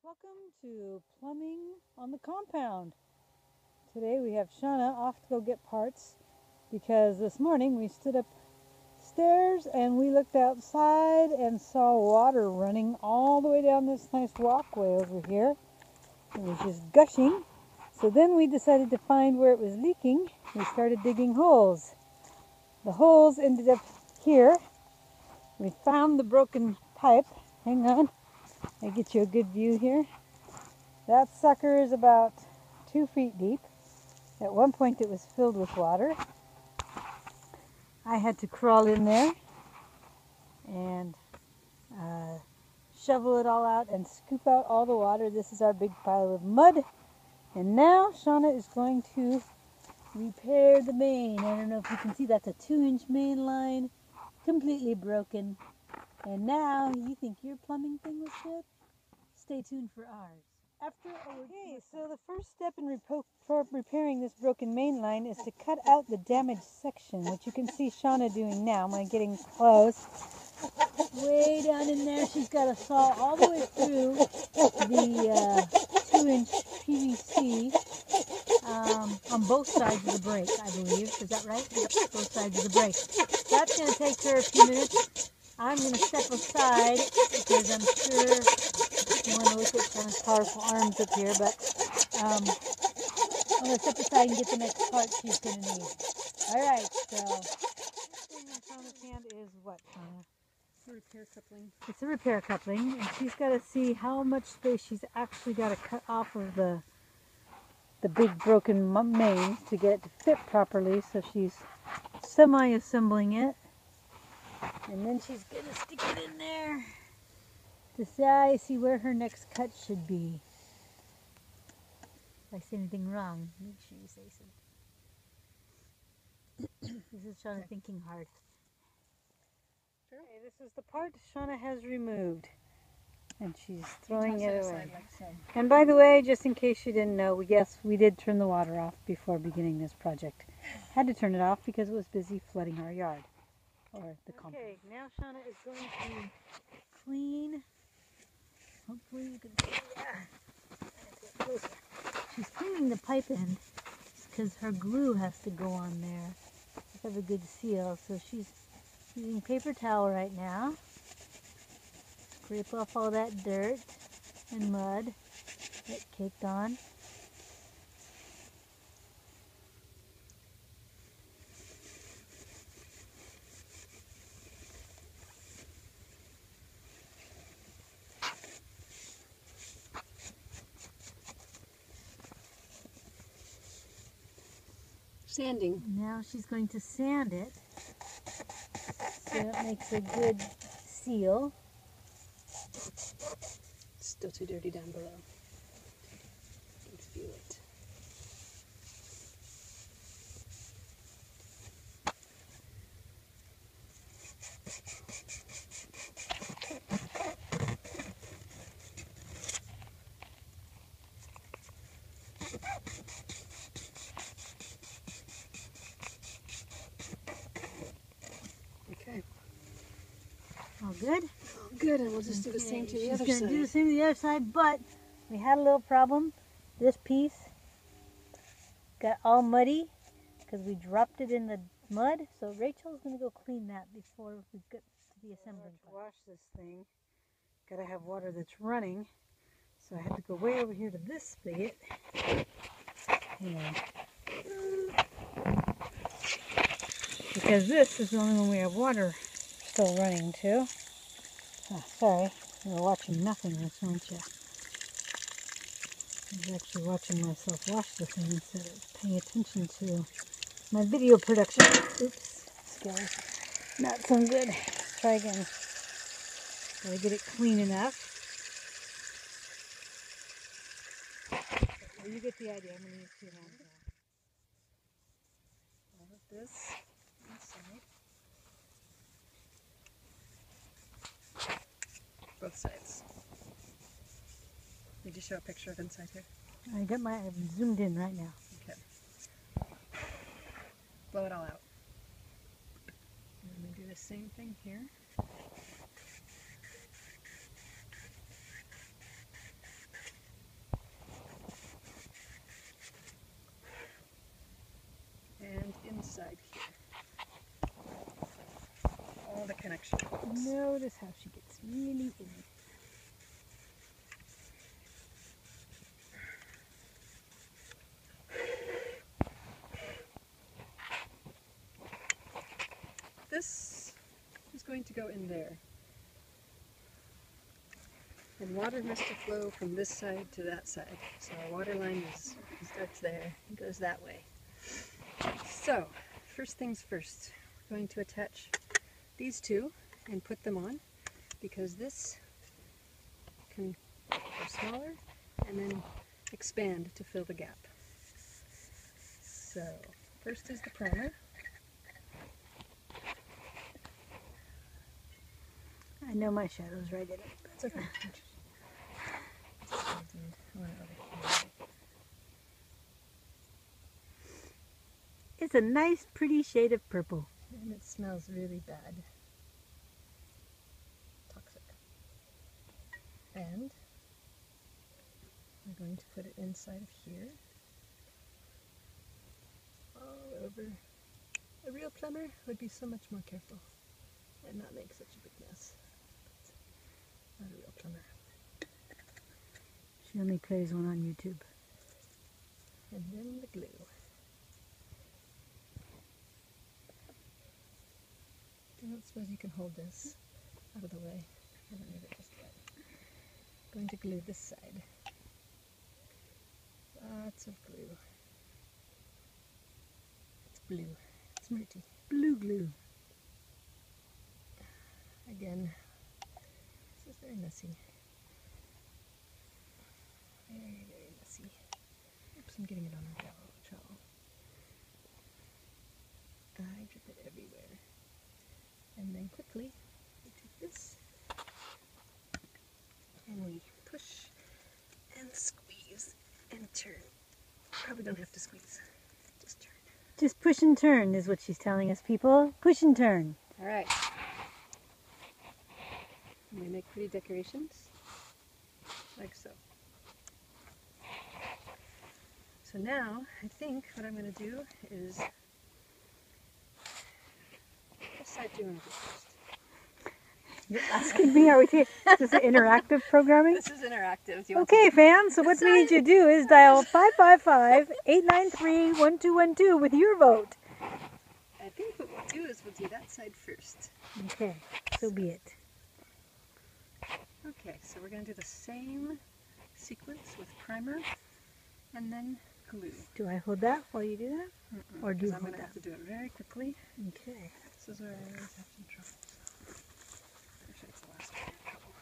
Welcome to Plumbing on the Compound. Today we have Shauna off to go get parts because this morning we stood upstairs and we looked outside and saw water running all the way down this nice walkway over here. It was just gushing. So then we decided to find where it was leaking. We started digging holes. The holes ended up here. We found the broken pipe. Hang on, I'll get you a good view here. That sucker is about 2 feet deep. At one point it was filled with water. I had to crawl in there and shovel it all out and scoop out all the water. This is our big pile of mud. And now Shauna is going to repair the main. I don't know if you can see, that's a 2-inch main line, completely broken. And now you think your plumbing thing was good? Stay tuned for ours. Okay, so the first step in repairing this broken main line is to cut out the damaged section, which you can see Shauna doing now. I'm getting close. Way down in there, she's got a saw all the way through the 2-inch PVC on both sides of the break, I believe. Is that right? Yep, both sides of the break. That's going to take her a few minutes. I'm going to step aside because I'm sure you want to look at Shauna's powerful arms up here, but I'm going to step aside and get the next part she's going to need. Alright, so this thing in Shauna's hand is what, Shauna? A repair coupling. It's a repair coupling, and she's got to see how much space she's actually got to cut off of the big broken main to get it to fit properly, so she's semi-assembling it. And then she's going to stick it in there to see where her next cut should be. If I say anything wrong, make sure you say something. This is Shauna thinking hard. Sure. Okay, this is the part Shauna has removed. And she's throwing it away. Like so. And by the way, just in case you didn't know, yes, we did turn the water off before beginning this project. Had to turn it off because it was busy flooding our yard. Or the compound. Okay, now Shauna is going to clean. Hopefully you can see. Yeah. Closer. She's cleaning the pipe end because her glue has to go on there to have a good seal. So she's using paper towel right now. Scrape off all that dirt and mud that caked on. Sanding. Now she's going to sand it so it makes a good seal. Still too dirty down below. You can feel it. Okay. All good? Oh, good, and we'll just do the same to the other She's side. going to do the same to the other side, but we had a little problem. This piece got all muddy because we dropped it in the mud. So Rachel's going to go clean that before we get to the assembling part. To wash this thing, got to have water that's running. So I had to go way over here to this spigot. Because this is the only one we have water still running to. Oh, sorry, you were watching nothingness, weren't you? I was actually watching myself wash the thing instead of paying attention to my video production. Oops, skills. Not so good. Let's try again. Gotta get it clean enough. Well, you get the idea. I'm gonna use 2 hands now. All of this inside. Both sides. Did you show a picture of inside here? I'm zoomed in right now. Okay. Blow it all out. And I'm going to do the same thing here. the connection points. Notice how she gets really in. This is going to go in there. And water has to flow from this side to that side. So our water line starts there and goes that way. So, first things first, we're going to attach these two and put them on, because this can go smaller and then expand to fill the gap. So, first is the primer. I know my shadow's right in it. That's okay. It's a nice, pretty shade of purple. And it smells really bad. Toxic. And we're going to put it inside of here. All over. A real plumber would be so much more careful and not make such a big mess. But not a real plumber. She only plays one on YouTube. And then the glue. I don't suppose you can hold this out of the way. I don't need it just yet. Going to glue this side. Lots of glue. It's blue. It's murky. Blue glue. Again, this is very messy. Very, very messy. Oops, I'm getting it on our trowel. I drip it everywhere. And then quickly, we take this and we push and squeeze and turn. Probably don't have to squeeze, just turn. Just push and turn is what she's telling us, people. Push and turn. All right. And we make pretty decorations, like so. So now, I think what I'm going to do is, what side do you want to do first? You're asking me, are we taking, is this interactive programming? This is interactive. Do you want Okay, to fans, so what we need you to do is dial 555-893-1212 with your vote. I think what we'll do is we'll do that side first. Okay, so be it. Okay, so we're going to do the same sequence with primer and then glue. Do I hold that while you do that? Or do you I'm hold going to that? have to do it very quickly. Okay. This is where I always have some trouble. Actually, it's the last one in trouble.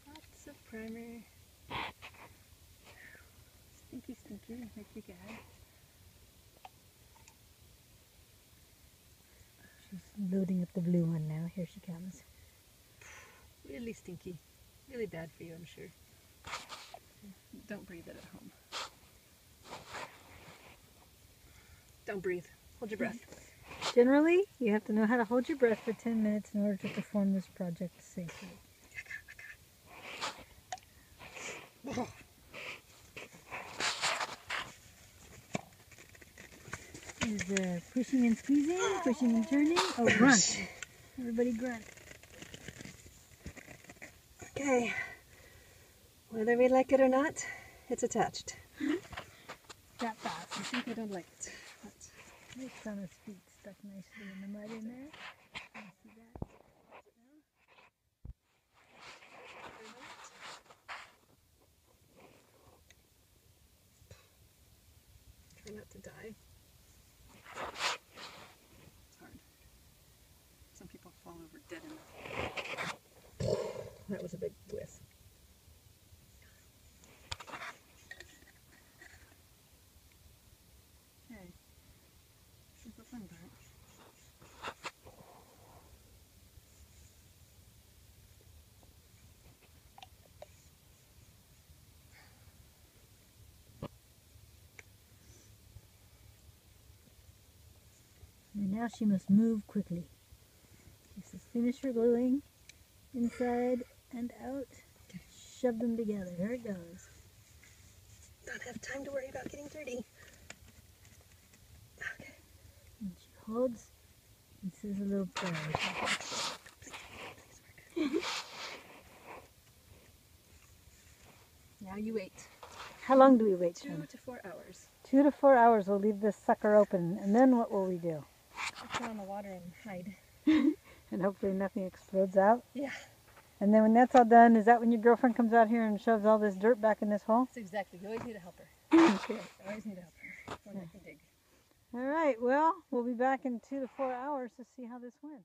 Lots of primer. Stinky, stinky, make you gag. She's loading up the blue one now. Here she comes. Really stinky. Really bad for you, I'm sure. Don't breathe it at home. Don't breathe. Hold your breath. Generally, you have to know how to hold your breath for 10 minutes in order to perform this project safely. Oh. Is pushing and squeezing, pushing and turning. Oh, grunt. Everybody grunt. Okay. Whether we like it or not, it's attached. That fast. I think I don't like it. But It's on his feet, stuck nicely in the mud in there. Can you see that? try not to die. It's hard. Some people fall over dead in it. That was a big whiff. Okay. Super fun part. And now she must move quickly. She says, finish her gluing inside and out. Shove them together. Here it goes. Don't have time to worry about getting dirty. Okay. And she holds. This is a little prayer. Now you wait. How long do we wait, 2 Shauna? to 4 hours. 2 to 4 hours. We'll leave this sucker open, and then what will we do? I'll put on the water and hide. And hopefully nothing explodes out. Yeah. And then when that's all done, is that when your girlfriend comes out here and shoves all this dirt back in this hole? That's exactly. You always need a helper. Okay. You always need a helper. One that can dig. All right, well, we'll be back in 2 to 4 hours to see how this went.